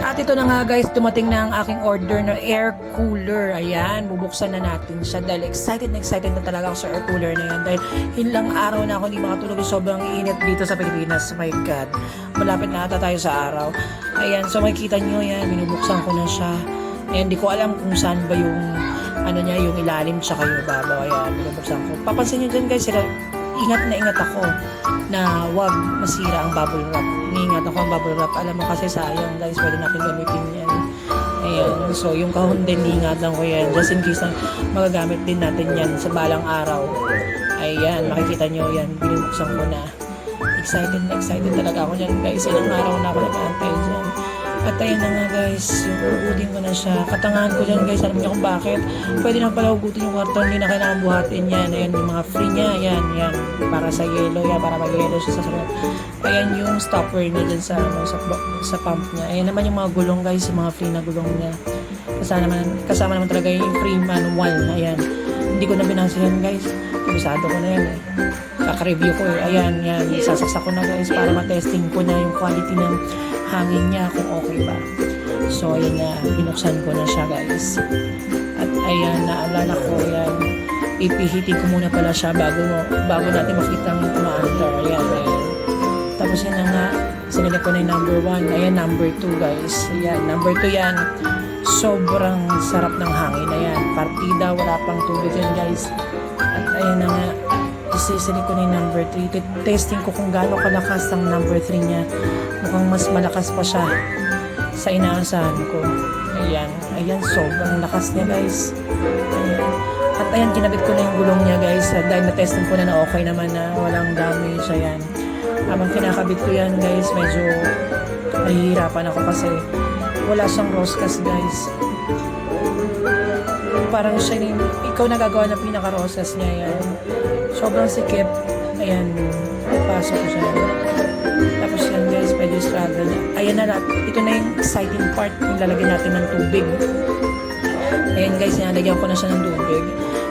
At ito na nga guys, dumating na ang aking order na air cooler. Ayan, bubuksan na natin siya dahil excited na talaga ako sa air cooler na yan. Dahil ilang araw na ako hindi makatulog, sobrang init dito sa Pilipinas. My God, malapit na ata tayo sa araw. Ayan, so makikita nyo yan, binubuksan ko na siya. Ayan, di ko alam kung saan ba yung ano niya, yung ilalim tsaka yung babaw. Ayan, binubuksan ko. Papansin nyo dyan guys, ingat na ingat ako na wag masira ang bubble wrap. Iniingat ako ang bubble wrap. Alam mo kasi sayang guys, pwede natin gamitin yan. Ayan, so yung kahon din, ingatan ko yan. Just in case na magagamit din natin yan sa balang araw. Ayan, makikita nyo yan, binubuksan ko na. Excited talaga ako dyan guys. Ilang araw na ako nag-aantay dyan. At ayun na nga guys, yung hugutin ko na siya. Katangahan ko dyan guys, alam niyo kung bakit. Pwede na pala hugutin yung karton, hindi na kailangan buhatin yan. Ayan yung mga free niya, yan. Para sa yellow yan, para mag-yellow siya sa sunod. Ayan yung stopper niya dyan sa pump niya. Ayan naman yung mga gulong guys, yung mga free na gulong niya. Kasama naman talaga yung free manual. Ayan, hindi ko na binasa yan guys. Kabisado ko na yan eh. Kaka-review ko eh. Ayan, yan. Sasaksak ko na guys para matesting ko na yung quality ng hangin niya kung okay ba. So, ayan na. Binuksan ko na siya guys. At ayan, naalala ko yan. Ipihitin ko muna pala siya bago natin makita ang umaandar. Ayan. Tapos yan na nga. Sinilip ko na yung number 1. Ayan, number 2 guys. Ayan, number 2 yan. Sobrang sarap ng hangin. Ayan, partida. Wala pang tubig yan guys. At ayan na nga. Isisilip ko na yung number 3. Testing ko kung gaano kalakas ang number 3 niya. Mukhang mas malakas pa siya sa inaasahan ko. Ayan, sobrang lakas niya guys. Ayan. At ayan, kinabit ko na yung gulong niya guys. Dahil na-testing ko na okay naman na walang damage. Ayan. Habang kinakabit ko yan guys, medyo nahihirapan ako kasi wala siyang roscas guys. Parang siya yung ikaw nagagawa ng pinaka-rosas niya. Yan. Sobrang sikip. Ayan, pasok ko siya. Tapos yan guys, medyo struggle na. Ayan na, ito na yung exciting part. Yung lalagyan natin ng tubig. Ayan guys, nalagyan ko na siya ng tubig.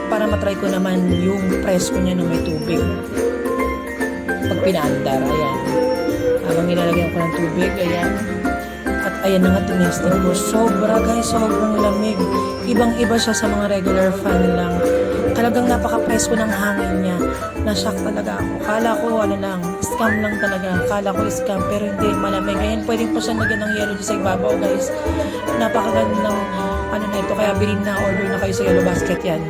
Para matry ko naman yung presko niya nung may tubig. Pag pinaandar, ayan. Habang nilalagyan ko ng tubig, ayan. At ayan na nga, tinesting ko. Sobra guys, sobrang lamig. Ibang-iba siya sa mga regular fan lang. Talagang napaka-presko ng hangin niya. Na-shock talaga ako. Kala ko, scam lang talaga. Kala ko scam, pero hindi, malamig. Ayan, pwedeng po siya lagyan ng yellow sa ibabaw guys. Napakagandang, na ito. Kaya bilhin na, order na kayo sa Yellow Basket yan.